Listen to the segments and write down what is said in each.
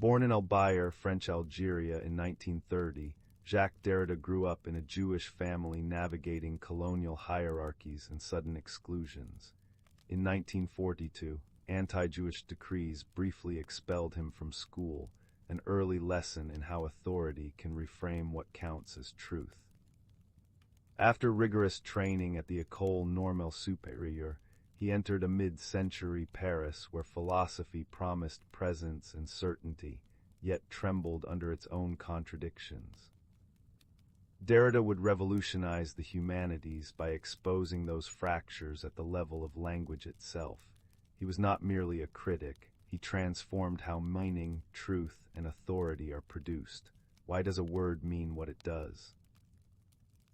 Born in Albaire, French Algeria in 1930, Jacques Derrida grew up in a Jewish family navigating colonial hierarchies and sudden exclusions. In 1942, anti-Jewish decrees briefly expelled him from school, an early lesson in how authority can reframe what counts as truth. After rigorous training at the École Normale Supérieure, he entered a mid-century Paris where philosophy promised presence and certainty, yet trembled under its own contradictions. Derrida would revolutionize the humanities by exposing those fractures at the level of language itself. He was not merely a critic, he transformed how meaning, truth, and authority are produced. Why does a word mean what it does?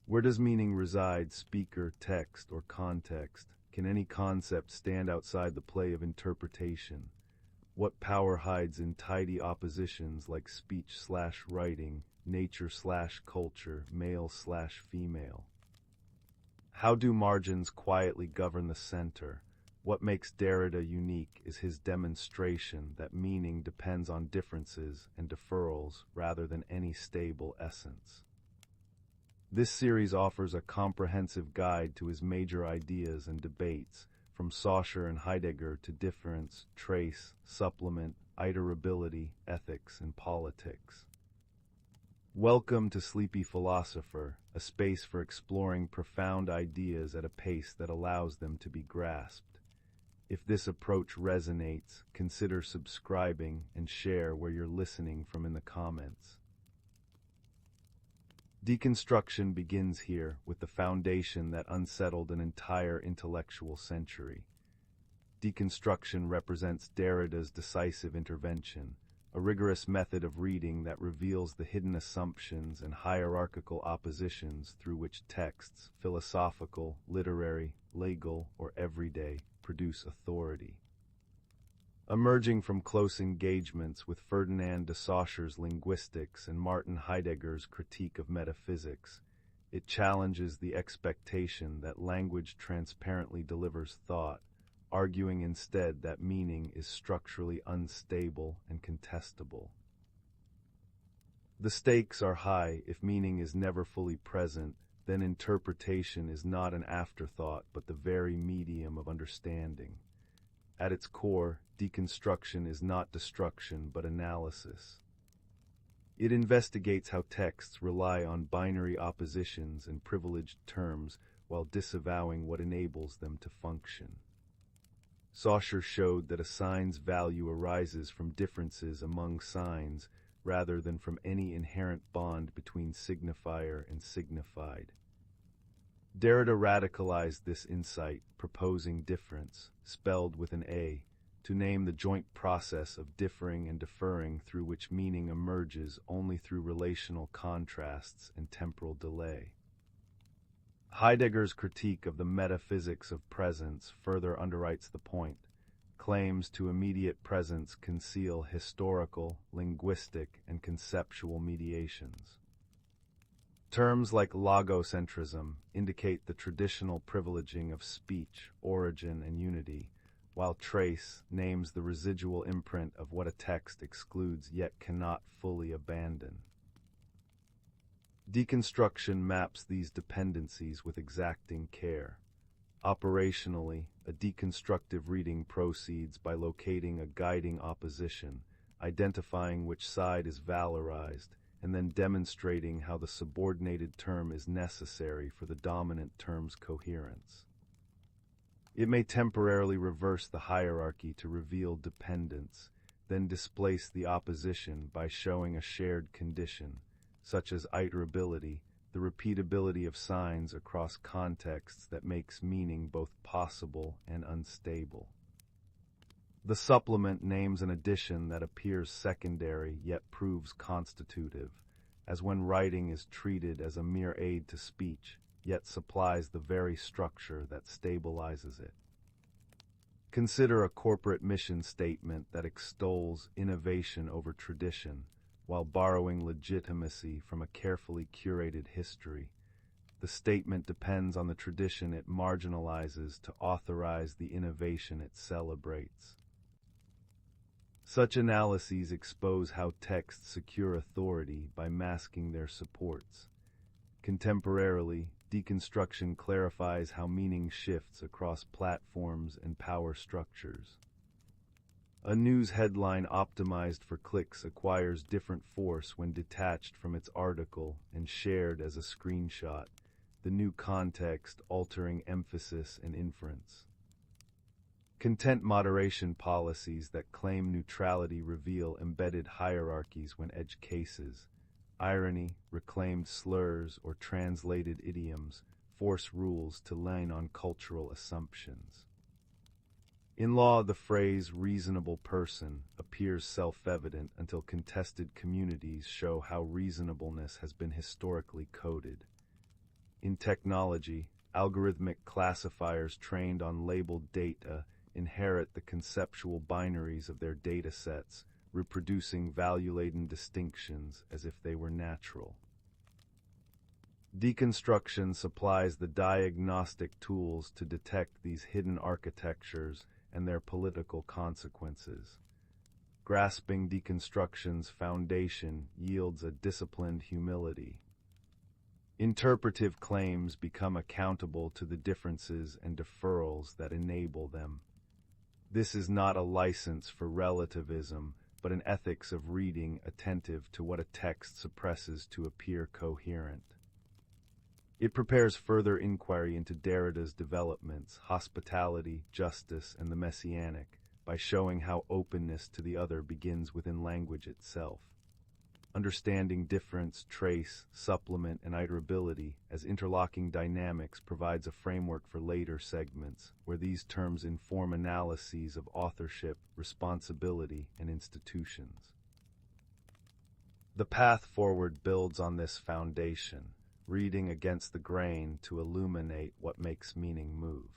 Where does meaning reside, speaker, text, or context? Can any concept stand outside the play of interpretation? What power hides in tidy oppositions like speech/writing, nature/culture, male/female? How do margins quietly govern the center? What makes Derrida unique is his demonstration that meaning depends on differences and deferrals rather than any stable essence. This series offers a comprehensive guide to his major ideas and debates, from Saussure and Heidegger to difference, trace, supplement, iterability, ethics, and politics. Welcome to Sleepy Philosopher, a space for exploring profound ideas at a pace that allows them to be grasped. If this approach resonates, consider subscribing and share where you're listening from in the comments. Deconstruction begins here with the foundation that unsettled an entire intellectual century. Deconstruction represents Derrida's decisive intervention, a rigorous method of reading that reveals the hidden assumptions and hierarchical oppositions through which texts, philosophical, literary, legal, or everyday, produce authority. Emerging from close engagements with Ferdinand de Saussure's linguistics and Martin Heidegger's critique of metaphysics, it challenges the expectation that language transparently delivers thought, arguing instead that meaning is structurally unstable and contestable. The stakes are high. If meaning is never fully present, then interpretation is not an afterthought but the very medium of understanding. At its core, deconstruction is not destruction but analysis. It investigates how texts rely on binary oppositions and privileged terms while disavowing what enables them to function. Saussure showed that a sign's value arises from differences among signs rather than from any inherent bond between signifier and signified. Derrida radicalized this insight, proposing difference, spelled with an A, to name the joint process of differing and deferring through which meaning emerges only through relational contrasts and temporal delay. Heidegger's critique of the Metaphysics of Presence further underwrites the point. Claims to immediate presence conceal historical, linguistic, and conceptual mediations. Terms like logocentrism indicate the traditional privileging of speech, origin, and unity, while trace names the residual imprint of what a text excludes yet cannot fully abandon. Deconstruction maps these dependencies with exacting care. Operationally, a deconstructive reading proceeds by locating a guiding opposition, identifying which side is valorized, and then demonstrating how the subordinated term is necessary for the dominant term's coherence. It may temporarily reverse the hierarchy to reveal dependence, then displace the opposition by showing a shared condition, such as iterability, the repeatability of signs across contexts that makes meaning both possible and unstable. The supplement names an addition that appears secondary yet proves constitutive, as when writing is treated as a mere aid to speech, yet supplies the very structure that stabilizes it. Consider a corporate mission statement that extols innovation over tradition, while borrowing legitimacy from a carefully curated history. The statement depends on the tradition it marginalizes to authorize the innovation it celebrates. Such analyses expose how texts secure authority by masking their supports. Contemporarily, deconstruction clarifies how meaning shifts across platforms and power structures. A news headline optimized for clicks acquires different force when detached from its article and shared as a screenshot, the new context altering emphasis and inference. Content moderation policies that claim neutrality reveal embedded hierarchies when edge cases. Irony, reclaimed slurs, or translated idioms force rules to lean on cultural assumptions. In law, the phrase reasonable person appears self-evident until contested communities show how reasonableness has been historically coded. In technology, algorithmic classifiers trained on labeled data inherit the conceptual binaries of their datasets, reproducing value-laden distinctions as if they were natural. Deconstruction supplies the diagnostic tools to detect these hidden architectures and their political consequences. Grasping deconstruction's foundation yields a disciplined humility. Interpretive claims become accountable to the differences and deferrals that enable them. This is not a license for relativism, but an ethics of reading attentive to what a text suppresses to appear coherent. It prepares further inquiry into Derrida's developments, hospitality, justice, and the messianic, by showing how openness to the other begins within language itself. Understanding difference, trace, supplement, and iterability as interlocking dynamics provides a framework for later segments, where these terms inform analyses of authorship, responsibility, and institutions. The path forward builds on this foundation, reading against the grain to illuminate what makes meaning move.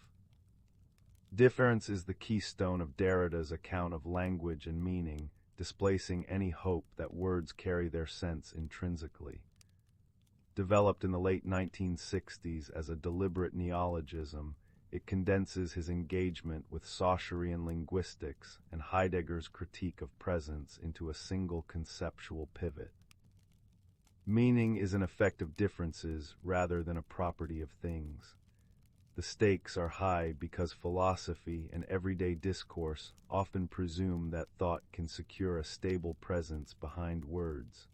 Difference is the keystone of Derrida's account of language and meaning, displacing any hope that words carry their sense intrinsically. Developed in the late 1960s as a deliberate neologism, it condenses his engagement with Saussurian linguistics and Heidegger's critique of presence into a single conceptual pivot. Meaning is an effect of differences rather than a property of things. The stakes are high because philosophy and everyday discourse often presume that thought can secure a stable presence behind words.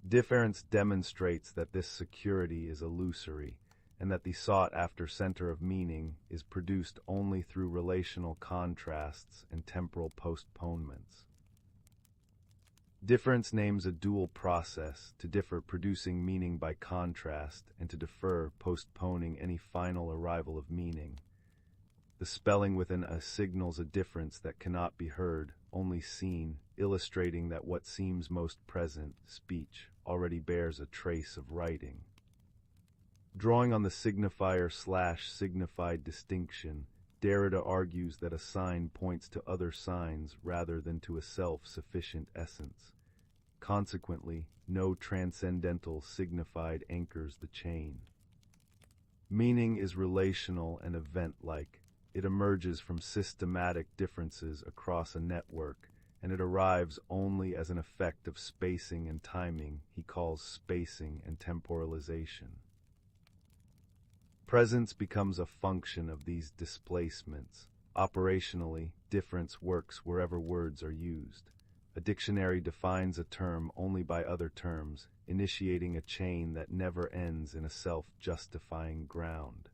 Difference demonstrates that this security is illusory, and that the sought-after center of meaning is produced only through relational contrasts and temporal postponements. Difference names a dual process, to differ producing meaning by contrast, and to defer postponing any final arrival of meaning. The spelling within a signals a difference that cannot be heard, only seen, illustrating that what seems most present, speech, already bears a trace of writing. Drawing on the signifier/signified distinction, Derrida argues that a sign points to other signs rather than to a self-sufficient essence. Consequently, no transcendental signified anchors the chain. Meaning is relational and event-like. It emerges from systematic differences across a network, and it arrives only as an effect of spacing and timing he calls spacing and temporalization. Presence becomes a function of these displacements. Operationally, difference works wherever words are used. A dictionary defines a term only by other terms, initiating a chain that never ends in a self-justifying ground.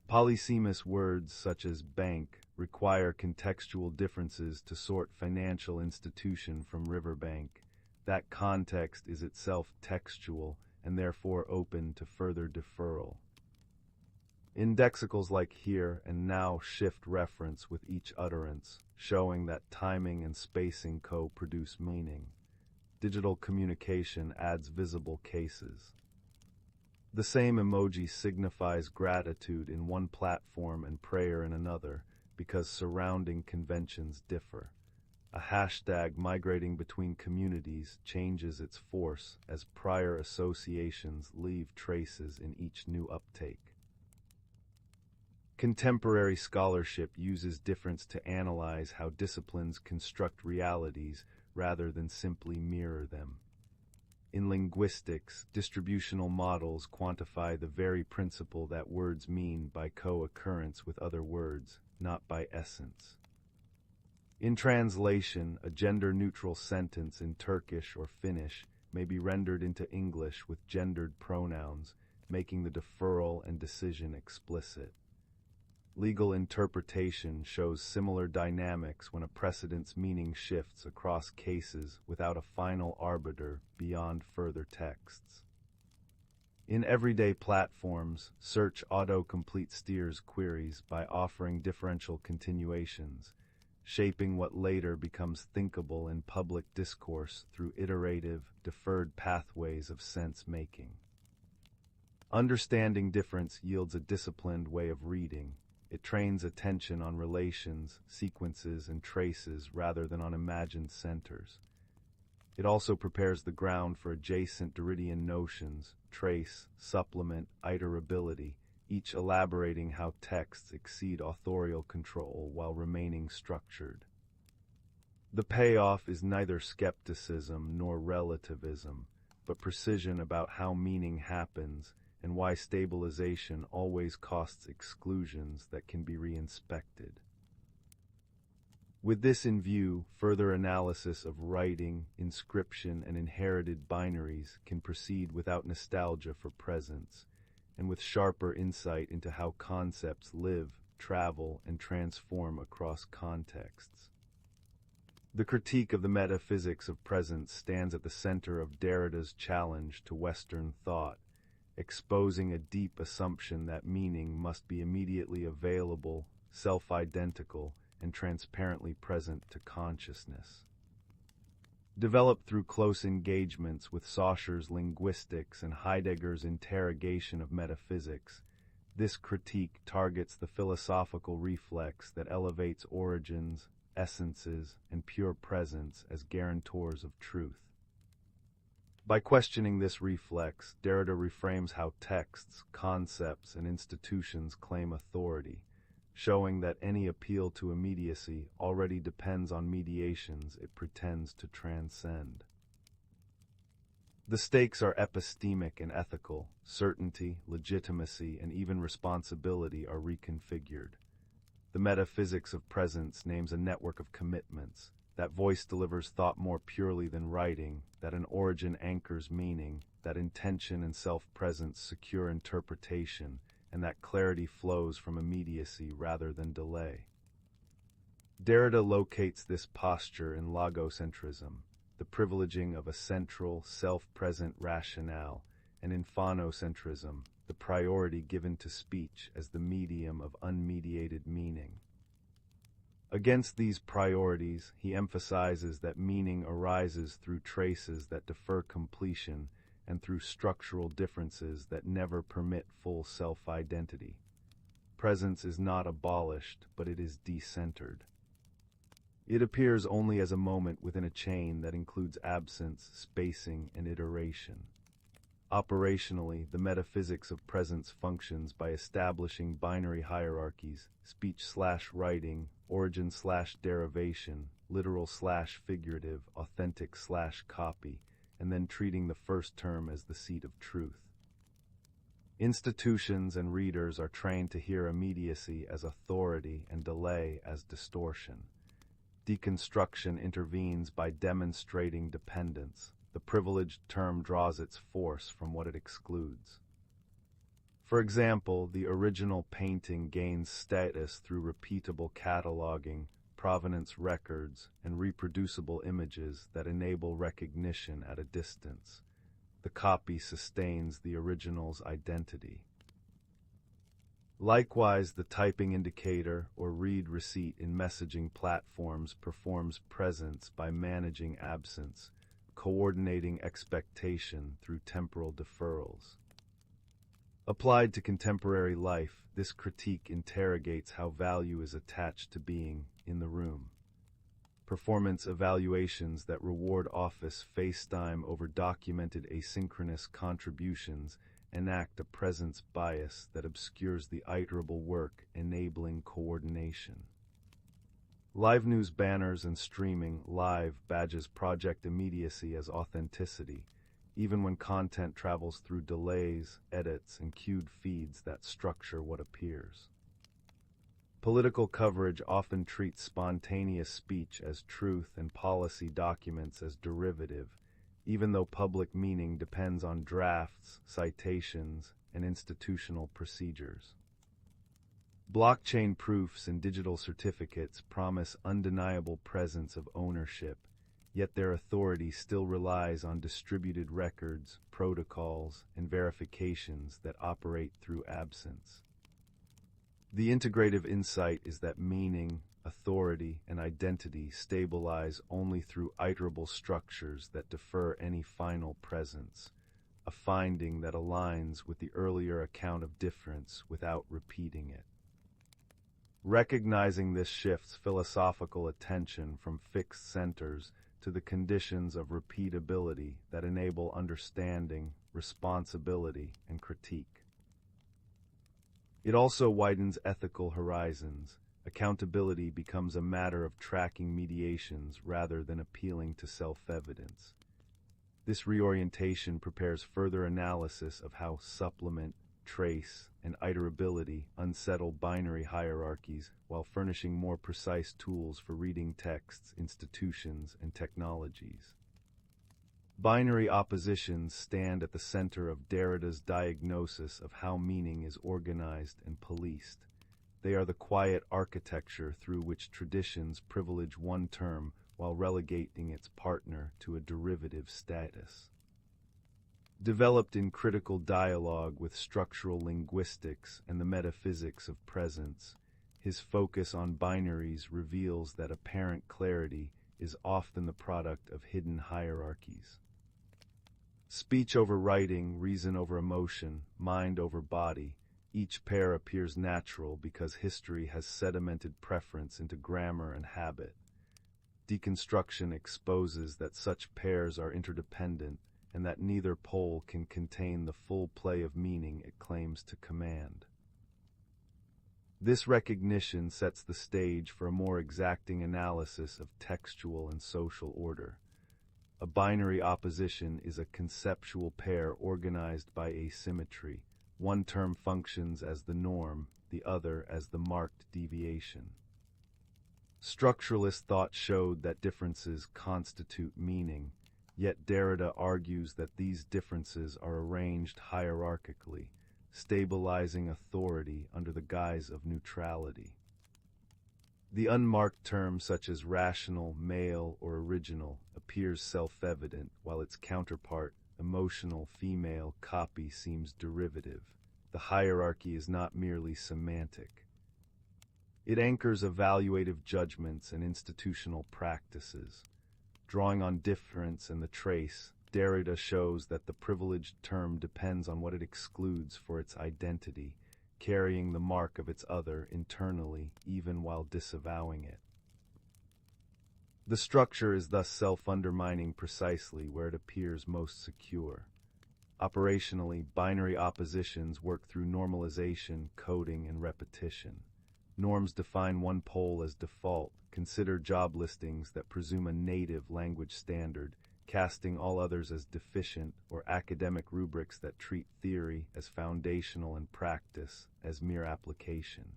Polysemous words such as bank require contextual differences to sort financial institution from riverbank. That context is itself textual and therefore open to further deferral. Indexicals like here and now shift reference with each utterance, showing that timing and spacing co-produce meaning. Digital communication adds visible cases. The same emoji signifies gratitude in one platform and prayer in another, because surrounding conventions differ. A hashtag migrating between communities changes its force as prior associations leave traces in each new uptake. Contemporary scholarship uses difference to analyze how disciplines construct realities rather than simply mirror them. In linguistics, distributional models quantify the very principle that words mean by co-occurrence with other words, not by essence. In translation, a gender-neutral sentence in Turkish or Finnish may be rendered into English with gendered pronouns, making the deferral and decision explicit. Legal interpretation shows similar dynamics when a precedent's meaning shifts across cases without a final arbiter beyond further texts. In everyday platforms, search autocomplete steers queries by offering differential continuations, shaping what later becomes thinkable in public discourse through iterative, deferred pathways of sense-making. Understanding difference yields a disciplined way of reading. It trains attention on relations, sequences, and traces rather than on imagined centers. It also prepares the ground for adjacent Derridian notions, trace, supplement, iterability, each elaborating how texts exceed authorial control while remaining structured. The payoff is neither skepticism nor relativism, but precision about how meaning happens and why stabilization always costs exclusions that can be reinspected. With this in view, further analysis of writing, inscription, and inherited binaries can proceed without nostalgia for presence, and with sharper insight into how concepts live, travel, and transform across contexts. The critique of the metaphysics of presence stands at the center of Derrida's challenge to Western thought, exposing a deep assumption that meaning must be immediately available, self-identical, and transparently present to consciousness. Developed through close engagements with Saussures' linguistics and Heidegger's interrogation of metaphysics, this critique targets the philosophical reflex that elevates origins, essences, and pure presence as guarantors of truth. By questioning this reflex, Derrida reframes how texts, concepts, and institutions claim authority, showing that any appeal to immediacy already depends on mediations it pretends to transcend. The stakes are epistemic and ethical. Certainty, legitimacy, and even responsibility are reconfigured. The metaphysics of presence names a network of commitments. That voice delivers thought more purely than writing, that an origin anchors meaning, that intention and self-presence secure interpretation, and that clarity flows from immediacy rather than delay. Derrida locates this posture in logocentrism, the privileging of a central, self-present rationale, and in phaunocentrism, the priority given to speech as the medium of unmediated meaning. Against these priorities, he emphasizes that meaning arises through traces that defer completion and through structural differences that never permit full self-identity. Presence is not abolished, but it is decentered. It appears only as a moment within a chain that includes absence, spacing, and iteration. Operationally, the metaphysics of presence functions by establishing binary hierarchies, speech/writing, origin/derivation, literal/figurative, authentic/copy, and then treating the first term as the seat of truth. Institutions and readers are trained to hear immediacy as authority and delay as distortion. Deconstruction intervenes by demonstrating dependence. The privileged term draws its force from what it excludes. For example, the original painting gains status through repeatable cataloging, provenance records, and reproducible images that enable recognition at a distance. The copy sustains the original's identity. Likewise, the typing indicator or read receipt in messaging platforms performs presence by managing absence, coordinating expectation through temporal deferrals. Applied to contemporary life, this critique interrogates how value is attached to being in the room. Performance evaluations that reward office FaceTime over documented asynchronous contributions enact a presence bias that obscures the iterable work, enabling coordination. Live news banners and streaming live badges project immediacy as authenticity, even when content travels through delays, edits, and queued feeds that structure what appears. Political coverage often treats spontaneous speech as truth and policy documents as derivative, even though public meaning depends on drafts, citations, and institutional procedures. Blockchain proofs and digital certificates promise undeniable presence of ownership, yet their authority still relies on distributed records, protocols, and verifications that operate through absence. The integrative insight is that meaning, authority, and identity stabilize only through iterable structures that defer any final presence, a finding that aligns with the earlier account of difference without repeating it. Recognizing this shifts philosophical attention from fixed centers to the conditions of repeatability that enable understanding, responsibility, and critique. It also widens ethical horizons. Accountability becomes a matter of tracking mediations rather than appealing to self-evidence. This reorientation prepares further analysis of how supplement, trace, and iterability unsettle binary hierarchies while furnishing more precise tools for reading texts, institutions, and technologies. Binary oppositions stand at the center of Derrida's diagnosis of how meaning is organized and policed. They are the quiet architecture through which traditions privilege one term while relegating its partner to a derivative status. Developed in critical dialogue with structural linguistics and the metaphysics of presence, his focus on binaries reveals that apparent clarity is often the product of hidden hierarchies. Speech over writing, reason over emotion, mind over body, each pair appears natural because history has sedimented preference into grammar and habit. Deconstruction exposes that such pairs are interdependent and that neither pole can contain the full play of meaning it claims to command. This recognition sets the stage for a more exacting analysis of textual and social order. A binary opposition is a conceptual pair organized by asymmetry. One term functions as the norm, the other as the marked deviation. Structuralist thought showed that differences constitute meaning, yet Derrida argues that these differences are arranged hierarchically, stabilizing authority under the guise of neutrality. The unmarked term such as rational, male, or original appears self-evident, while its counterpart, emotional, female, copy seems derivative. The hierarchy is not merely semantic. It anchors evaluative judgments and institutional practices. Drawing on difference and the trace, Derrida shows that the privileged term depends on what it excludes for its identity, carrying the mark of its other internally, even while disavowing it. The structure is thus self-undermining precisely where it appears most secure. Operationally, binary oppositions work through normalization, coding, and repetition. Norms define one pole as default, consider job listings that presume a native language standard, casting all others as deficient, or academic rubrics that treat theory as foundational and practice as mere application.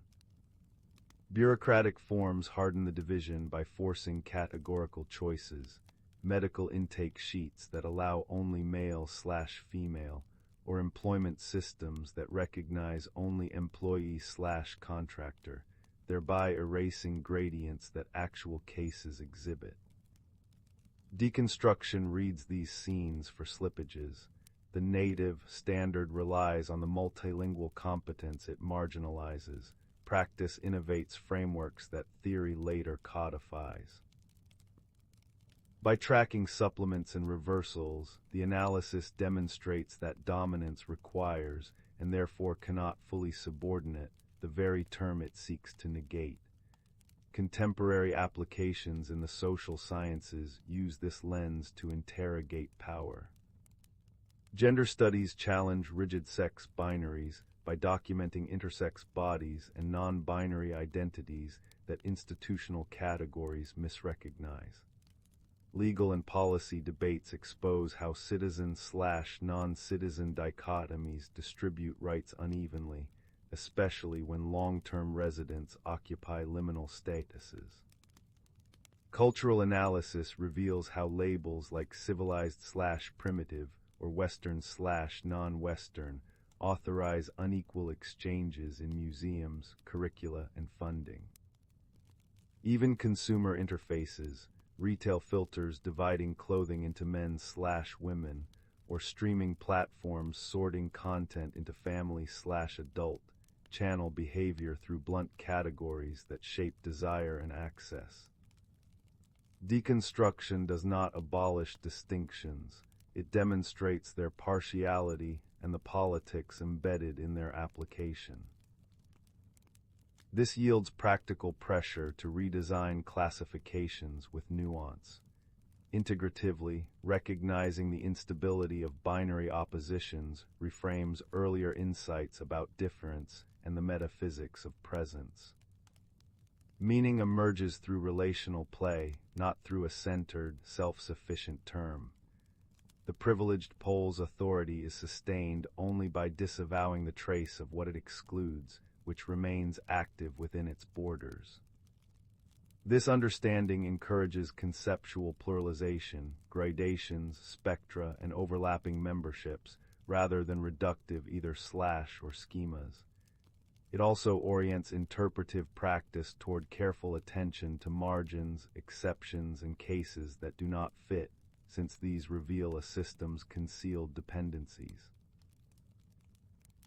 Bureaucratic forms harden the division by forcing categorical choices, medical intake sheets that allow only male/female, or employment systems that recognize only employee/contractor, thereby erasing gradients that actual cases exhibit. Deconstruction reads these scenes for slippages. The native standard relies on the multilingual competence it marginalizes. Practice innovates frameworks that theory later codifies. By tracking supplements and reversals, the analysis demonstrates that dominance requires, and therefore cannot fully subordinate, the very term it seeks to negate. Contemporary applications in the social sciences use this lens to interrogate power. Gender studies challenge rigid sex binaries by documenting intersex bodies and non-binary identities that institutional categories misrecognize. Legal and policy debates expose how citizen/non-citizen dichotomies distribute rights unevenly, especially when long-term residents occupy liminal statuses. Cultural analysis reveals how labels like civilized/primitive or Western/non-Western authorize unequal exchanges in museums, curricula, and funding. Even consumer interfaces, retail filters dividing clothing into men/women, or streaming platforms sorting content into family/adult, channel behavior through blunt categories that shape desire and access. Deconstruction does not abolish distinctions. It demonstrates their partiality and the politics embedded in their application. This yields practical pressure to redesign classifications with nuance. Integratively, recognizing the instability of binary oppositions reframes earlier insights about difference and the metaphysics of presence. Meaning emerges through relational play, not through a centered, self-sufficient term. The privileged pole's authority is sustained only by disavowing the trace of what it excludes, which remains active within its borders. This understanding encourages conceptual pluralization, gradations, spectra, and overlapping memberships, rather than reductive either/or schemas. It also orients interpretive practice toward careful attention to margins, exceptions, and cases that do not fit, since these reveal a system's concealed dependencies.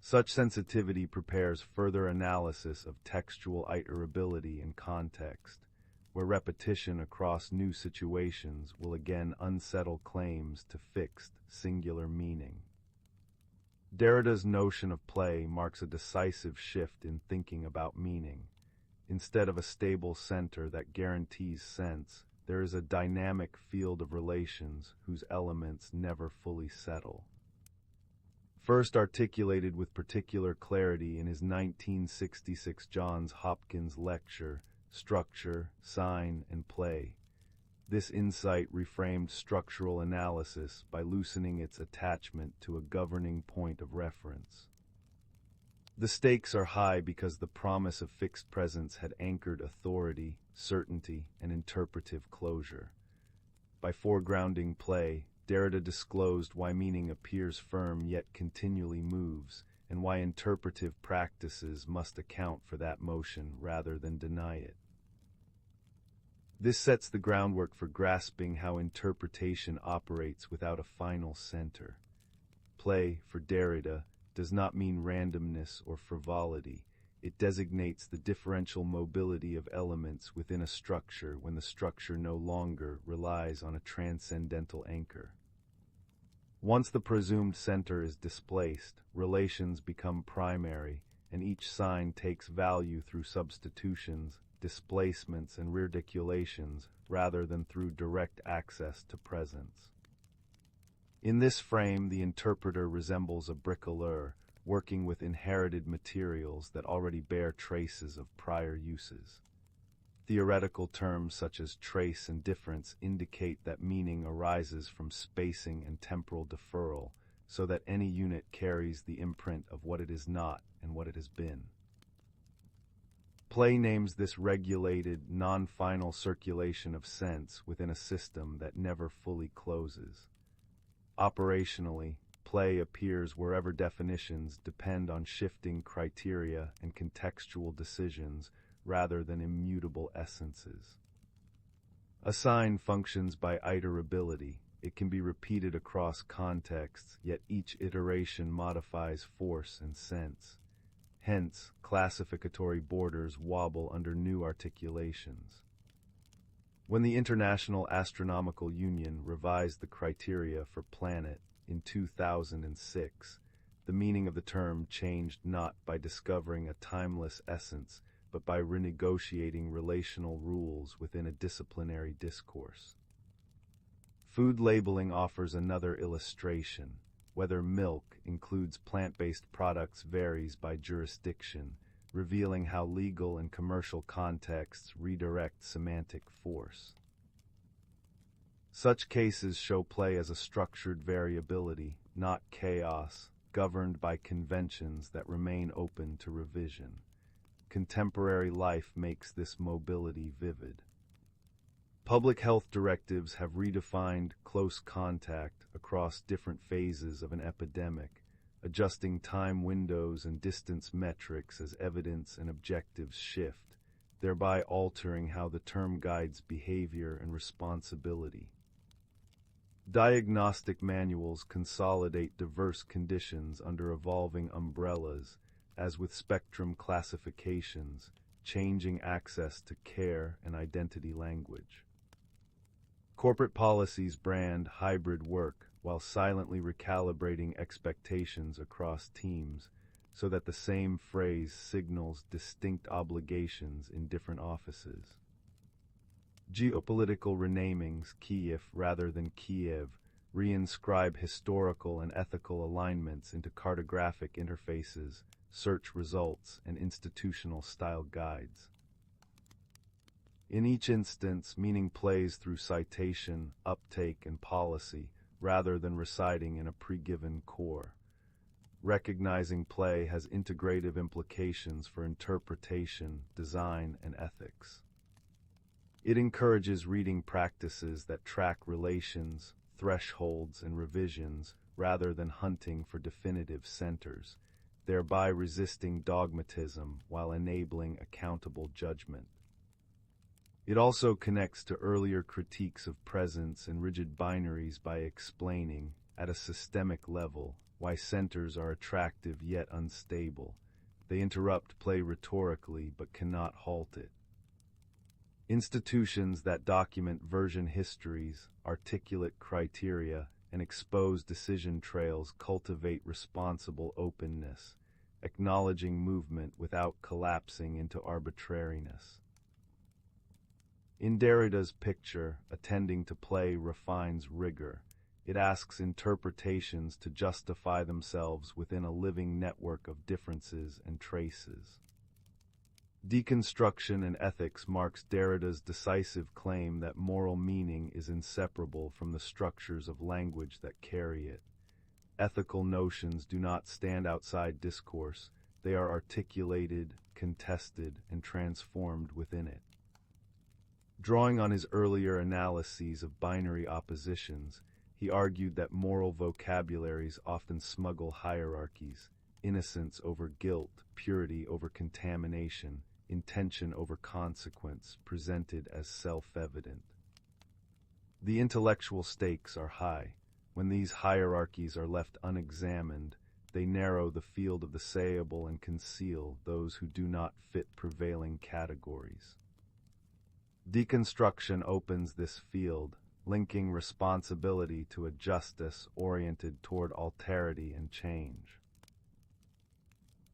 Such sensitivity prepares further analysis of textual iterability and context, where repetition across new situations will again unsettle claims to fixed, singular meaning. Derrida's notion of play marks a decisive shift in thinking about meaning. Instead of a stable center that guarantees sense, there is a dynamic field of relations whose elements never fully settle. First articulated with particular clarity in his 1966 Johns Hopkins lecture, Structure, Sign, and Play, this insight reframed structural analysis by loosening its attachment to a governing point of reference. The stakes are high because the promise of fixed presence had anchored authority, certainty, and interpretive closure. By foregrounding play, Derrida disclosed why meaning appears firm yet continually moves, and why interpretive practices must account for that motion rather than deny it. This sets the groundwork for grasping how interpretation operates without a final center. Play, for Derrida, does not mean randomness or frivolity. It designates the differential mobility of elements within a structure when the structure no longer relies on a transcendental anchor. Once the presumed center is displaced, relations become primary, and each sign takes value through substitutions, displacements, and rearticulations rather than through direct access to presence. In this frame, the interpreter resembles a bricoleur, working with inherited materials that already bear traces of prior uses. Theoretical terms such as trace and difference indicate that meaning arises from spacing and temporal deferral, so that any unit carries the imprint of what it is not and what it has been. Play names this regulated, non-final circulation of sense within a system that never fully closes. Operationally, play appears wherever definitions depend on shifting criteria and contextual decisions rather than immutable essences. A sign functions by iterability. It can be repeated across contexts, yet each iteration modifies force and sense. Hence, classificatory borders wobble under new articulations. When the International Astronomical Union revised the criteria for planet in 2006, the meaning of the term changed not by discovering a timeless essence, but by renegotiating relational rules within a disciplinary discourse. Food labeling offers another illustration. whether milk includes plant-based products varies by jurisdiction, revealing how legal and commercial contexts redirect semantic force. Such cases show play as a structured variability, not chaos, governed by conventions that remain open to revision. Contemporary life makes this mobility vivid. Public health directives have redefined close contact across different phases of an epidemic, adjusting time windows and distance metrics as evidence and objectives shift, thereby altering how the term guides behavior and responsibility. Diagnostic manuals consolidate diverse conditions under evolving umbrellas, as with spectrum classifications, changing access to care and identity language. Corporate policies brand hybrid work while silently recalibrating expectations across teams so that the same phrase signals distinct obligations in different offices. Geopolitical renamings, Kyiv rather than Kiev, reinscribe historical and ethical alignments into cartographic interfaces, search results, and institutional style guides. In each instance, meaning plays through citation, uptake, and policy, rather than residing in a pre-given core. Recognizing play has integrative implications for interpretation, design, and ethics. It encourages reading practices that track relations, thresholds, and revisions, rather than hunting for definitive centers, thereby resisting dogmatism while enabling accountable judgment. It also connects to earlier critiques of presence and rigid binaries by explaining, at a systemic level, why centers are attractive yet unstable. They interrupt play rhetorically but cannot halt it. Institutions that document version histories, articulate criteria, and expose decision trails cultivate responsible openness, acknowledging movement without collapsing into arbitrariness. In Derrida's picture, attending to play refines rigor. It asks interpretations to justify themselves within a living network of differences and traces. Deconstruction and Ethics marks Derrida's decisive claim that moral meaning is inseparable from the structures of language that carry it. Ethical notions do not stand outside discourse, they are articulated, contested, and transformed within it. Drawing on his earlier analyses of binary oppositions, he argued that moral vocabularies often smuggle hierarchies, innocence over guilt, purity over contamination, intention over consequence, presented as self-evident. The intellectual stakes are high. When these hierarchies are left unexamined, they narrow the field of the sayable and conceal those who do not fit prevailing categories. Deconstruction opens this field, linking responsibility to a justice oriented toward alterity and change.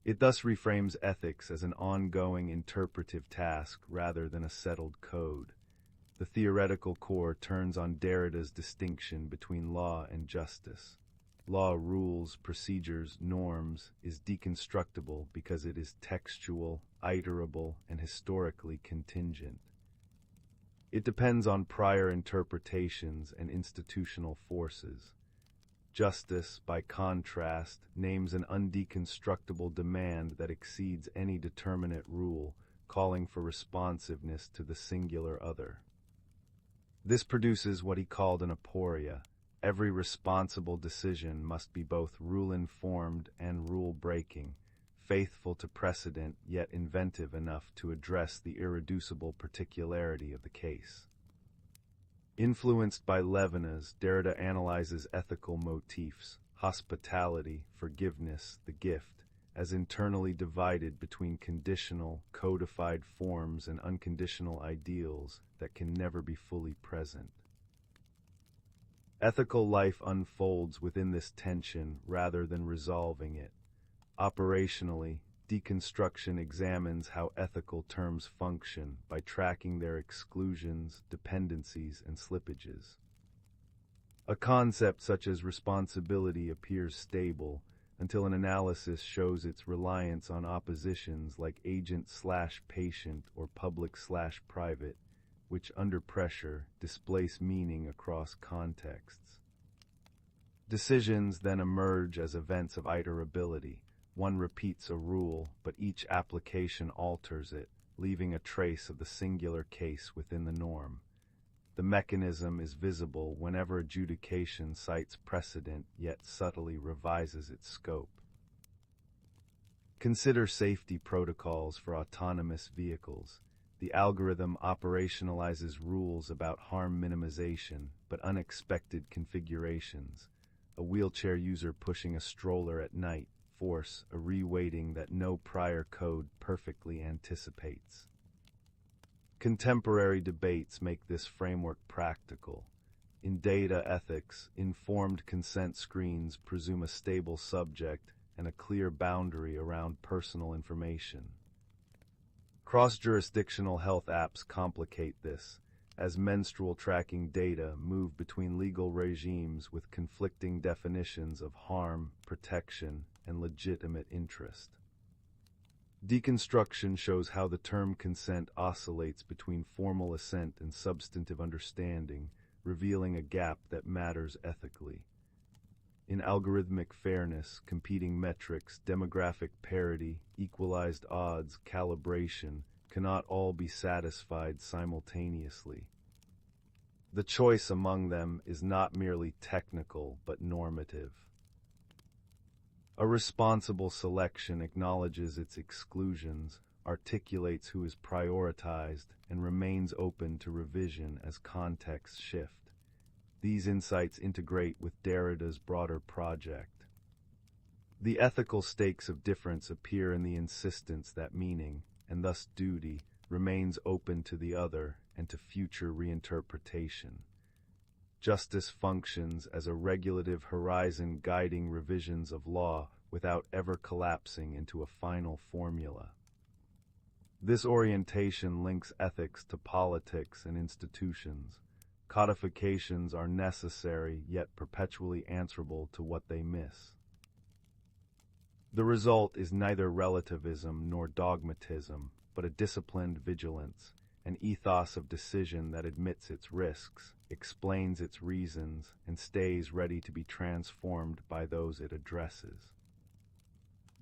It thus reframes ethics as an ongoing interpretive task rather than a settled code. The theoretical core turns on Derrida's distinction between law and justice. Law, rules, procedures, norms is deconstructible because it is textual, iterable, and historically contingent. It depends on prior interpretations and institutional forces. Justice, by contrast, names an undeconstructible demand that exceeds any determinate rule, calling for responsiveness to the singular other. This produces what he called an aporia. Every responsible decision must be both rule-informed and rule-breaking, faithful to precedent yet inventive enough to address the irreducible particularity of the case. Influenced by Levinas, Derrida analyzes ethical motifs, hospitality, forgiveness, the gift, as internally divided between conditional, codified forms and unconditional ideals that can never be fully present. Ethical life unfolds within this tension rather than resolving it. Operationally, deconstruction examines how ethical terms function by tracking their exclusions, dependencies, and slippages. A concept such as responsibility appears stable until an analysis shows its reliance on oppositions like agent/patient or public/private, which under pressure displace meaning across contexts. Decisions then emerge as events of iterability. One repeats a rule, but each application alters it, leaving a trace of the singular case within the norm. The mechanism is visible whenever adjudication cites precedent yet subtly revises its scope. Consider safety protocols for autonomous vehicles. The algorithm operationalizes rules about harm minimization, but unexpected configurations. A wheelchair user pushing a stroller at night force a reweighting that no prior code perfectly anticipates. Contemporary debates make this framework practical. In data ethics, informed consent screens presume a stable subject and a clear boundary around personal information. Cross-jurisdictional health apps complicate this, as menstrual tracking data move between legal regimes with conflicting definitions of harm, protection, and legitimate interest. Deconstruction shows how the term consent oscillates between formal assent and substantive understanding, revealing a gap that matters ethically. In algorithmic fairness, competing metrics, demographic parity, equalized odds, calibration cannot all be satisfied simultaneously. The choice among them is not merely technical but normative. A responsible selection acknowledges its exclusions, articulates who is prioritized, and remains open to revision as contexts shift. These insights integrate with Derrida's broader project. The ethical stakes of difference appear in the insistence that meaning, and thus duty, remains open to the other and to future reinterpretation. Justice functions as a regulative horizon guiding revisions of law without ever collapsing into a final formula. This orientation links ethics to politics and institutions. Codifications are necessary yet perpetually answerable to what they miss. The result is neither relativism nor dogmatism, but a disciplined vigilance, an ethos of decision that admits its risks, explains its reasons, and stays ready to be transformed by those it addresses.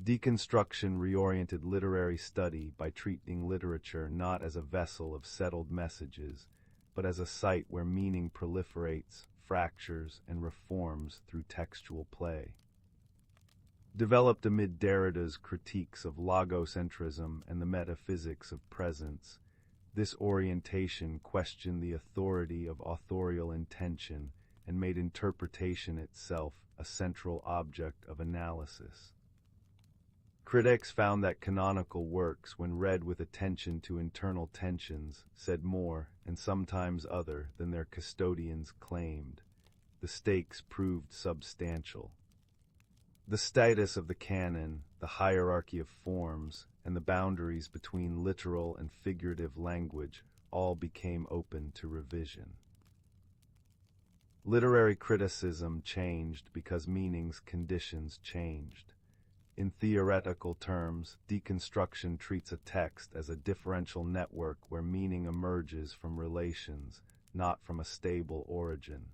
Deconstruction reoriented literary study by treating literature not as a vessel of settled messages, but as a site where meaning proliferates, fractures, and reforms through textual play. Developed amid Derrida's critiques of logocentrism and the metaphysics of presence, this orientation questioned the authority of authorial intention and made interpretation itself a central object of analysis. Critics found that canonical works, when read with attention to internal tensions, said more, and sometimes other, than their custodians claimed. The stakes proved substantial. The status of the canon, the hierarchy of forms, and the boundaries between literal and figurative language all became open to revision. Literary criticism changed because meaning's conditions changed. In theoretical terms, deconstruction treats a text as a differential network where meaning emerges from relations, not from a stable origin.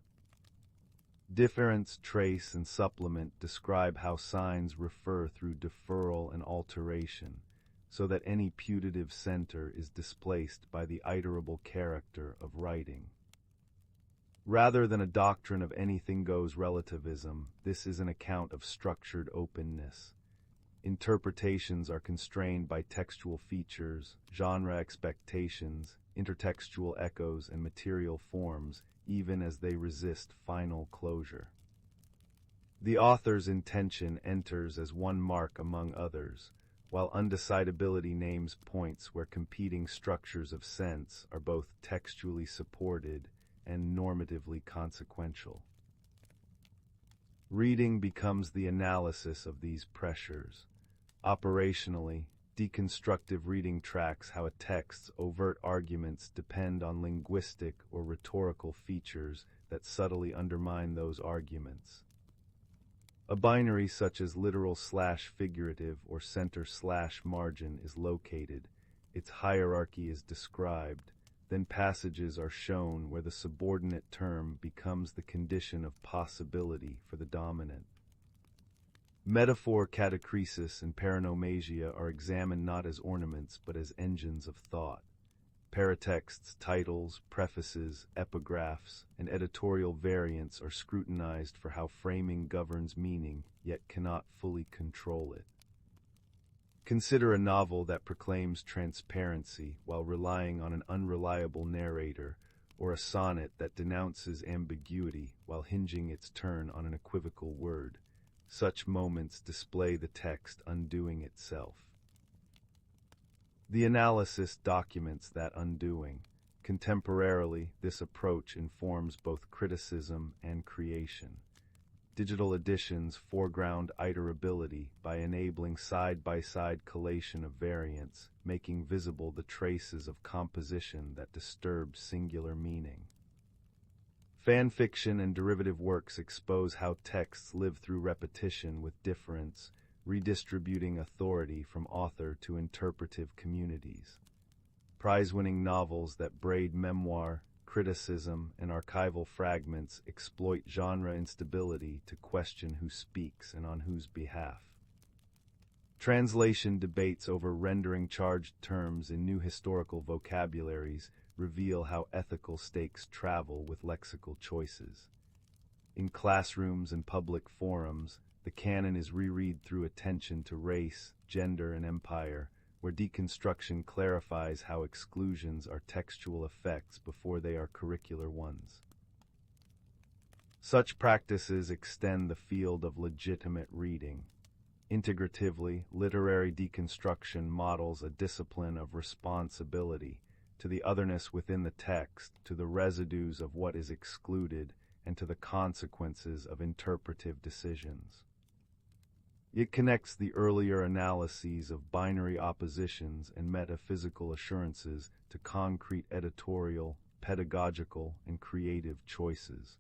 Difference, trace, and supplement describe how signs refer through deferral and alteration, so that any putative center is displaced by the iterable character of writing. Rather than a doctrine of anything goes relativism, this is an account of structured openness. Interpretations are constrained by textual features, genre expectations, intertextual echoes, and material forms, even as they resist final closure. The author's intention enters as one mark among others, while undecidability names points where competing structures of sense are both textually supported and normatively consequential. Reading becomes the analysis of these pressures. Operationally, deconstructive reading tracks how a text's overt arguments depend on linguistic or rhetorical features that subtly undermine those arguments. A binary such as literal/figurative or center/margin is located, its hierarchy is described, then passages are shown where the subordinate term becomes the condition of possibility for the dominant. Metaphor, catachresis, and paranomasia are examined not as ornaments but as engines of thought. Paratexts, titles, prefaces, epigraphs, and editorial variants are scrutinized for how framing governs meaning, yet cannot fully control it. Consider a novel that proclaims transparency while relying on an unreliable narrator, or a sonnet that denounces ambiguity while hinging its turn on an equivocal word. Such moments display the text undoing itself. The analysis documents that undoing. Contemporarily, this approach informs both criticism and creation. Digital editions foreground iterability by enabling side-by-side collation of variants, making visible the traces of composition that disturb singular meaning. Fan fiction and derivative works expose how texts live through repetition with difference, redistributing authority from author to interpretive communities. Prize-winning novels that braid memoir, criticism, and archival fragments exploit genre instability to question who speaks and on whose behalf. Translation debates over rendering charged terms in new historical vocabularies reveal how ethical stakes travel with lexical choices. In classrooms and public forums, the canon is reread through attention to race, gender, and empire, where deconstruction clarifies how exclusions are textual effects before they are curricular ones. Such practices extend the field of legitimate reading. Integratively, literary deconstruction models a discipline of responsibility to the otherness within the text, to the residues of what is excluded, and to the consequences of interpretive decisions. It connects the earlier analyses of binary oppositions and metaphysical assurances to concrete editorial, pedagogical, and creative choices,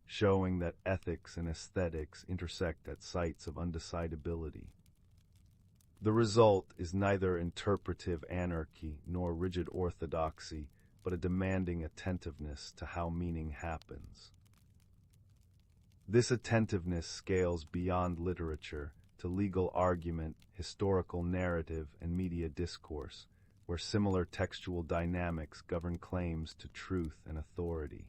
showing that ethics and aesthetics intersect at sites of undecidability. The result is neither interpretive anarchy nor rigid orthodoxy, but a demanding attentiveness to how meaning happens. This attentiveness scales beyond literature to legal argument, historical narrative, and media discourse, where similar textual dynamics govern claims to truth and authority.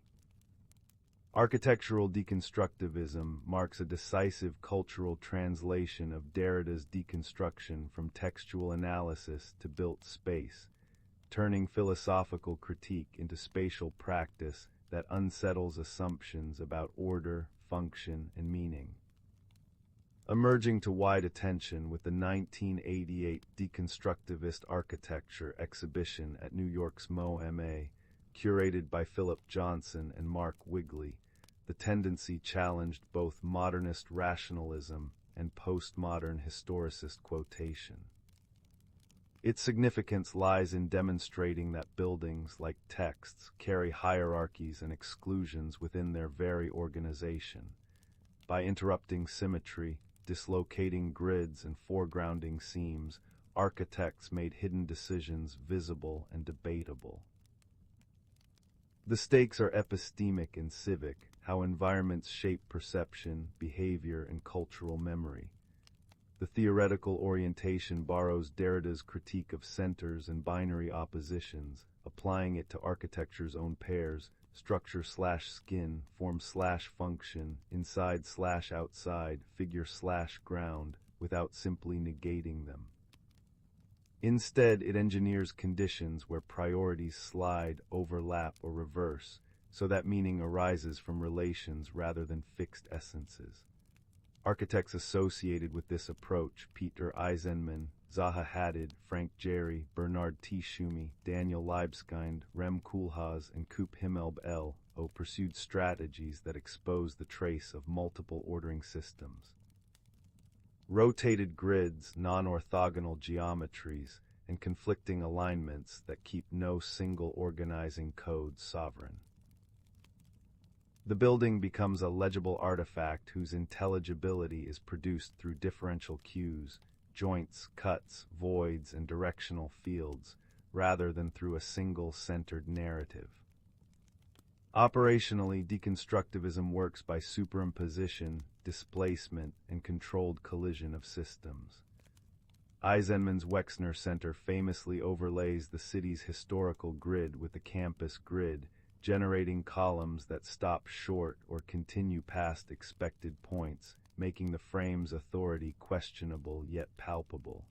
Architectural deconstructivism marks a decisive cultural translation of Derrida's deconstruction from textual analysis to built space, turning philosophical critique into spatial practice that unsettles assumptions about order, function, and meaning. Emerging to wide attention with the 1988 Deconstructivist Architecture exhibition at New York's MoMA, curated by Philip Johnson and Mark Wigley, the tendency challenged both modernist rationalism and postmodern historicist quotation. Its significance lies in demonstrating that buildings, like texts, carry hierarchies and exclusions within their very organization. By interrupting symmetry, dislocating grids, and foregrounding seams, architects made hidden decisions visible and debatable. The stakes are epistemic and civic, how environments shape perception, behavior, and cultural memory. The theoretical orientation borrows Derrida's critique of centers and binary oppositions, applying it to architecture's own pairs, structure/skin, form/function, inside/outside, figure/ground, without simply negating them. Instead, it engineers conditions where priorities slide, overlap, or reverse, so that meaning arises from relations rather than fixed essences. Architects associated with this approach, Peter Eisenman, Zaha Hadid, Frank Gehry, Bernard T. Schumi, Daniel Libeskind, Rem Koolhaas, and Coop Himmelb L.O. pursued strategies that expose the trace of multiple ordering systems. Rotated grids, non-orthogonal geometries, and conflicting alignments that keep no single organizing code sovereign. The building becomes a legible artifact whose intelligibility is produced through differential cues, joints, cuts, voids, and directional fields, rather than through a single centered narrative. Operationally, deconstructivism works by superimposition, displacement, and controlled collision of systems. Eisenman's Wexner Center famously overlays the city's historical grid with the campus grid, generating columns that stop short or continue past expected points, making the frame's authority questionable yet palpable.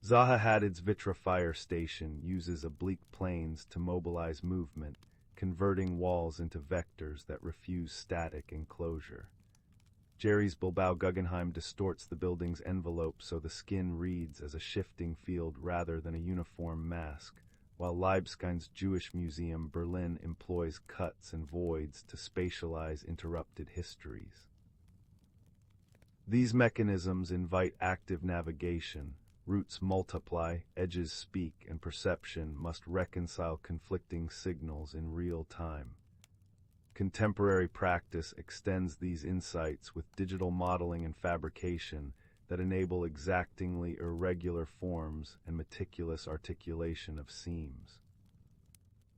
Zaha Hadid's vitrifier station uses oblique planes to mobilize movement, converting walls into vectors that refuse static enclosure. Jerry's Bilbao Guggenheim distorts the building's envelope so the skin reads as a shifting field rather than a uniform mask, while Liebeskind's Jewish Museum Berlin employs cuts and voids to spatialize interrupted histories. These mechanisms invite active navigation. Roots multiply, edges speak, and perception must reconcile conflicting signals in real time. Contemporary practice extends these insights with digital modeling and fabrication that enable exactingly irregular forms and meticulous articulation of seams.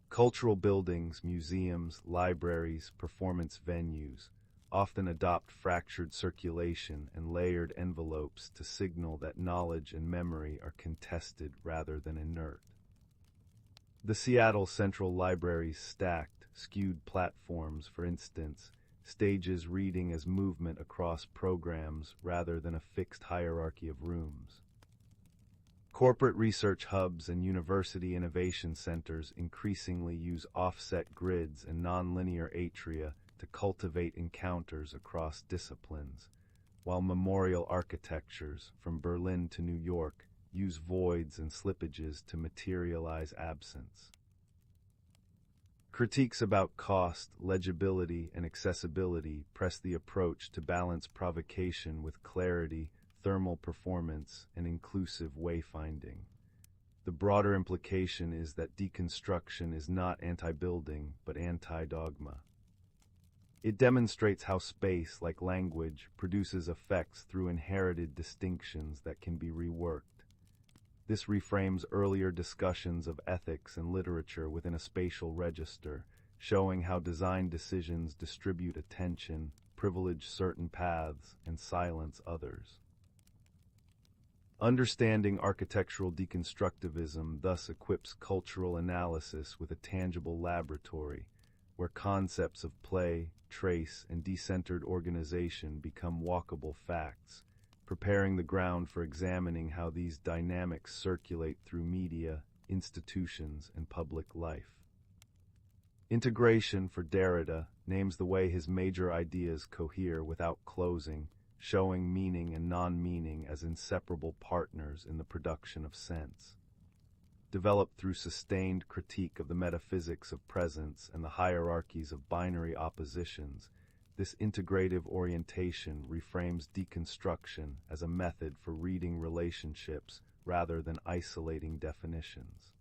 Cultural buildings, museums, libraries, performance venues often adopt fractured circulation and layered envelopes to signal that knowledge and memory are contested rather than inert. The Seattle Central Library's stacked, skewed platforms, for instance, stages reading as movement across programs rather than a fixed hierarchy of rooms. Corporate research hubs and university innovation centers increasingly use offset grids and nonlinear atria to cultivate encounters across disciplines, while memorial architectures, from Berlin to New York, use voids and slippages to materialize absence. Critiques about cost, legibility, and accessibility press the approach to balance provocation with clarity, thermal performance, and inclusive wayfinding. The broader implication is that deconstruction is not anti-building, but anti-dogma. It demonstrates how space, like language, produces effects through inherited distinctions that can be reworked. This reframes earlier discussions of ethics and literature within a spatial register, showing how design decisions distribute attention, privilege certain paths, and silence others. Understanding architectural deconstructivism thus equips cultural analysis with a tangible laboratory, where concepts of play, trace, and decentered organization become walkable facts, preparing the ground for examining how these dynamics circulate through media, institutions, and public life. Integration, for Derrida, names the way his major ideas cohere without closing, showing meaning and non-meaning as inseparable partners in the production of sense. Developed through sustained critique of the metaphysics of presence and the hierarchies of binary oppositions, this integrative orientation reframes deconstruction as a method for reading relationships rather than isolating definitions.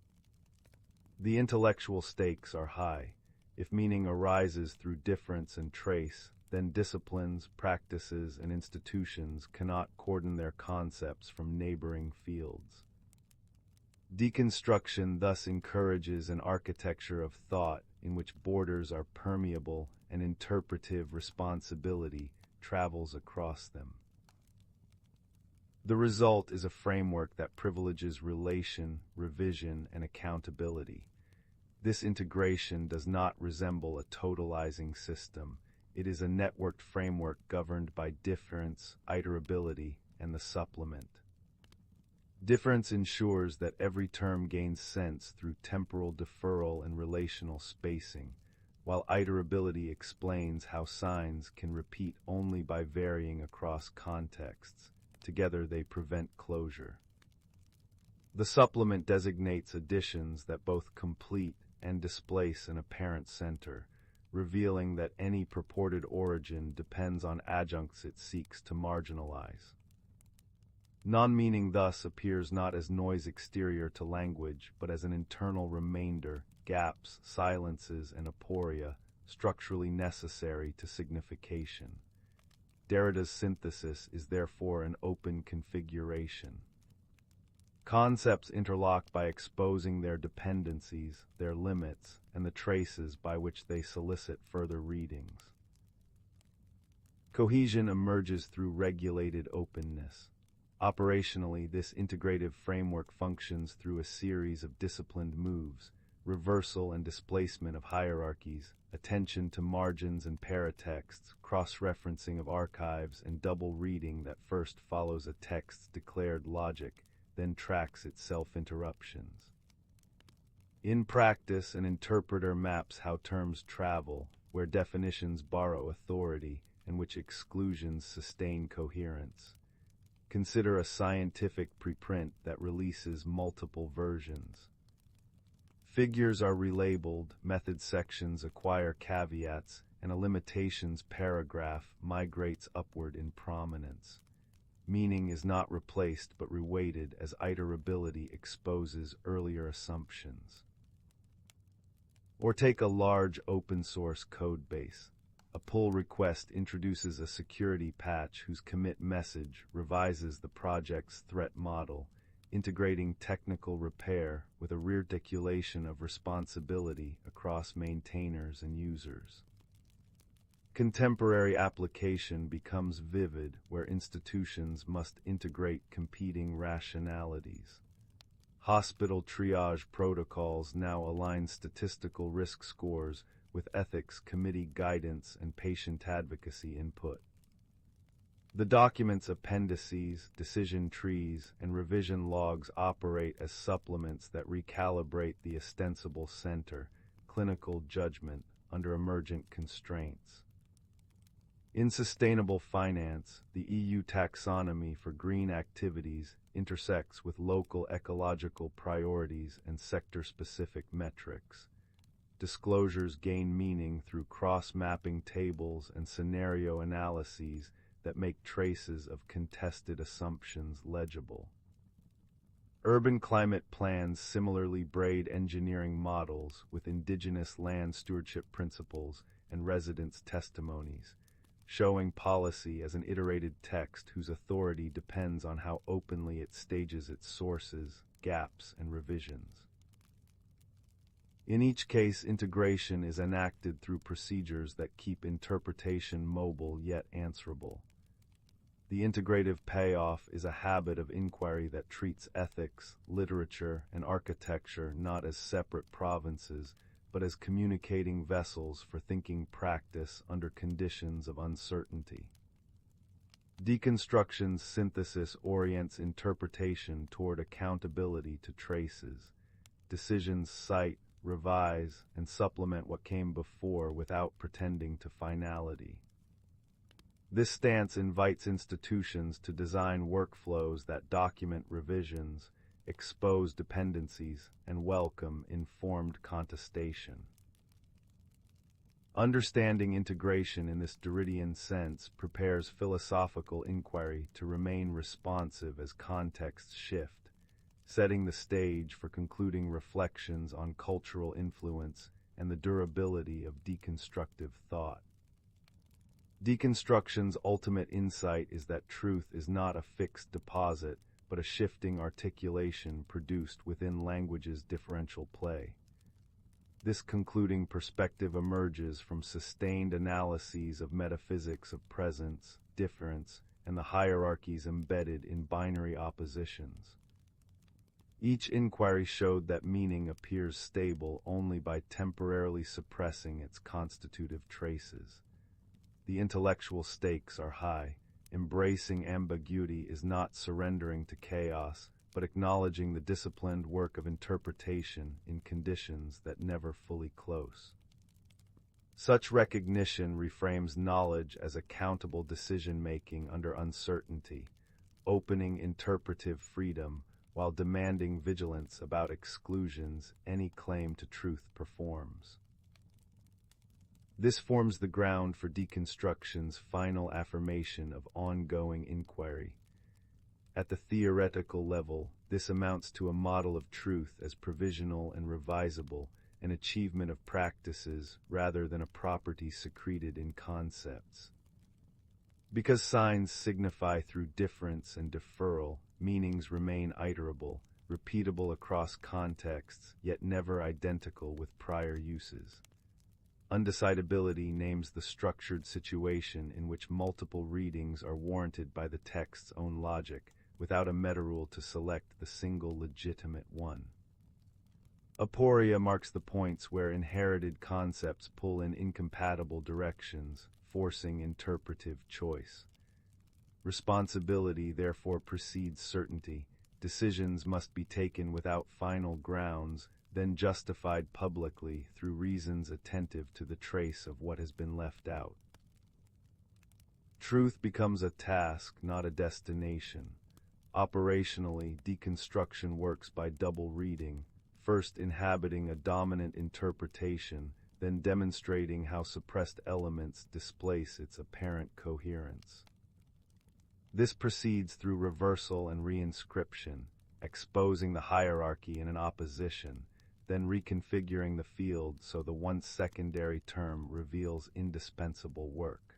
The intellectual stakes are high. If meaning arises through difference and trace, then disciplines, practices, and institutions cannot cordon their concepts from neighboring fields. Deconstruction thus encourages an architecture of thought in which borders are permeable and interpretive responsibility travels across them. The result is a framework that privileges relation, revision, and accountability. This integration does not resemble a totalizing system. It is a networked framework governed by difference, iterability, and the supplement. Difference ensures that every term gains sense through temporal deferral and relational spacing, while iterability explains how signs can repeat only by varying across contexts. Together they prevent closure. The supplement designates additions that both complete and displace an apparent center, revealing that any purported origin depends on adjuncts it seeks to marginalize. Non-meaning thus appears not as noise exterior to language, but as an internal remainder, gaps, silences, and aporia, structurally necessary to signification. Derrida's synthesis is therefore an open configuration. Concepts interlock by exposing their dependencies, their limits, and the traces by which they solicit further readings. Cohesion emerges through regulated openness. Operationally, this integrative framework functions through a series of disciplined moves, reversal and displacement of hierarchies, attention to margins and paratexts, cross-referencing of archives, and double reading that first follows a text's declared logic, then tracks its self-interruptions. In practice, an interpreter maps how terms travel, where definitions borrow authority, and which exclusions sustain coherence. Consider a scientific preprint that releases multiple versions. Figures are relabeled, method sections acquire caveats, and a limitations paragraph migrates upward in prominence. Meaning is not replaced but reweighted as iterability exposes earlier assumptions. Or take a large open-source code base. A pull request introduces a security patch whose commit message revises the project's threat model, integrating technical repair with a rearticulation of responsibility across maintainers and users. Contemporary application becomes vivid where institutions must integrate competing rationalities. Hospital triage protocols now align statistical risk scores with ethics committee guidance and patient advocacy input. The document's appendices, decision trees, and revision logs operate as supplements that recalibrate the ostensible center, clinical judgment, under emergent constraints. In sustainable finance, the EU taxonomy for green activities intersects with local ecological priorities and sector-specific metrics. Disclosures gain meaning through cross-mapping tables and scenario analyses that make traces of contested assumptions legible. Urban climate plans similarly braid engineering models with indigenous land stewardship principles and residents' testimonies, showing policy as an iterated text whose authority depends on how openly it stages its sources, gaps, and revisions. In each case, integration is enacted through procedures that keep interpretation mobile yet answerable. The integrative payoff is a habit of inquiry that treats ethics, literature, and architecture not as separate provinces, but as communicating vessels for thinking practice under conditions of uncertainty. Deconstruction's synthesis orients interpretation toward accountability to traces. Decisions cite, revise, and supplement what came before without pretending to finality. This stance invites institutions to design workflows that document revisions, expose dependencies, and welcome informed contestation. Understanding integration in this Derridian sense prepares philosophical inquiry to remain responsive as contexts shift, setting the stage for concluding reflections on cultural influence and the durability of deconstructive thought. Deconstruction's ultimate insight is that truth is not a fixed deposit, but a shifting articulation produced within language's differential play. This concluding perspective emerges from sustained analyses of metaphysics of presence, difference, and the hierarchies embedded in binary oppositions. Each inquiry showed that meaning appears stable only by temporarily suppressing its constitutive traces. The intellectual stakes are high. Embracing ambiguity is not surrendering to chaos, but acknowledging the disciplined work of interpretation in conditions that never fully close. Such recognition reframes knowledge as accountable decision-making under uncertainty, opening interpretive freedom while demanding vigilance about exclusions any claim to truth performs. This forms the ground for deconstruction's final affirmation of ongoing inquiry. At the theoretical level, this amounts to a model of truth as provisional and revisable, an achievement of practices rather than a property secreted in concepts. Because signs signify through difference and deferral, meanings remain iterable, repeatable across contexts, yet never identical with prior uses. Undecidability names the structured situation in which multiple readings are warranted by the text's own logic, without a meta-rule to select the single legitimate one. Aporia marks the points where inherited concepts pull in incompatible directions, forcing interpretive choice. Responsibility therefore precedes certainty. Decisions must be taken without final grounds, then justified publicly through reasons attentive to the trace of what has been left out. Truth becomes a task, not a destination. Operationally, deconstruction works by double reading, first inhabiting a dominant interpretation, then demonstrating how suppressed elements displace its apparent coherence. This proceeds through reversal and reinscription, exposing the hierarchy in an opposition, then reconfiguring the field so the once secondary term reveals indispensable work.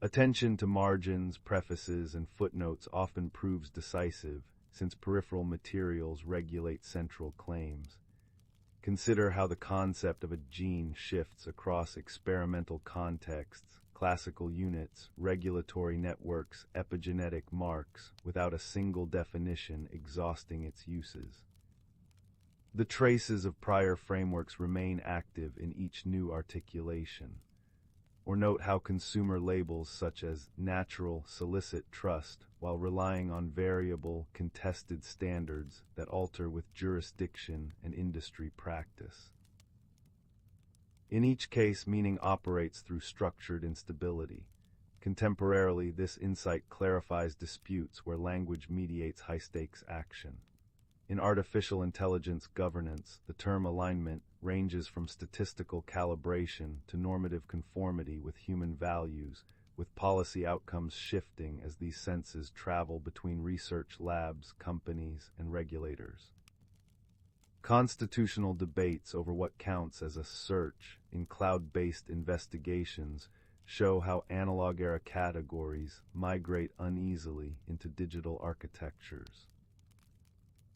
Attention to margins, prefaces, and footnotes often proves decisive, since peripheral materials regulate central claims. Consider how the concept of a gene shifts across experimental contexts, classical units, regulatory networks, epigenetic marks, without a single definition exhausting its uses. The traces of prior frameworks remain active in each new articulation. Or note how consumer labels such as natural solicit trust while relying on variable, contested standards that alter with jurisdiction and industry practice. In each case, meaning operates through structured instability. Contemporarily, this insight clarifies disputes where language mediates high-stakes action. In artificial intelligence governance, the term alignment ranges from statistical calibration to normative conformity with human values, with policy outcomes shifting as these senses travel between research labs, companies, and regulators. Constitutional debates over what counts as a search in cloud-based investigations show how analog-era categories migrate uneasily into digital architectures.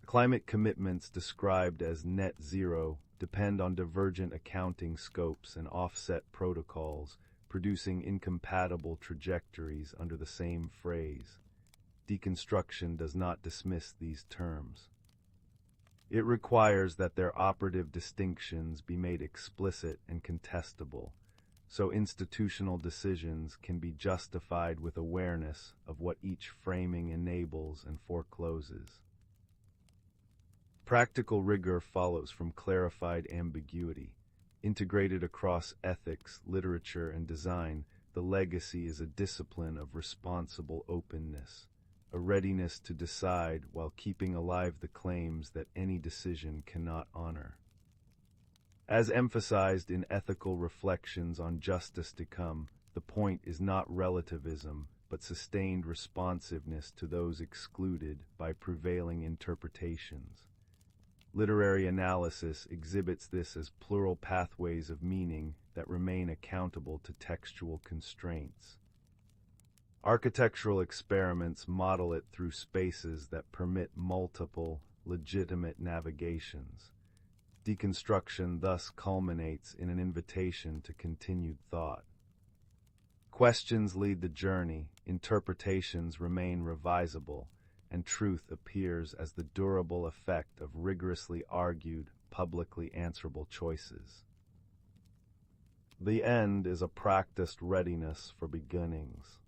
Climate commitments described as net zero depend on divergent accounting scopes and offset protocols, producing incompatible trajectories under the same phrase. Deconstruction does not dismiss these terms. It requires that their operative distinctions be made explicit and contestable, so institutional decisions can be justified with awareness of what each framing enables and forecloses. Practical rigor follows from clarified ambiguity. Integrated across ethics, literature, and design, the legacy is a discipline of responsible openness, a readiness to decide while keeping alive the claims that any decision cannot honor. As emphasized in ethical reflections on justice to come, the point is not relativism, but sustained responsiveness to those excluded by prevailing interpretations. Literary analysis exhibits this as plural pathways of meaning that remain accountable to textual constraints. Architectural experiments model it through spaces that permit multiple, legitimate navigations. Deconstruction thus culminates in an invitation to continued thought. Questions lead the journey, interpretations remain revisable, and truth appears as the durable effect of rigorously argued, publicly answerable choices. The end is a practiced readiness for beginnings.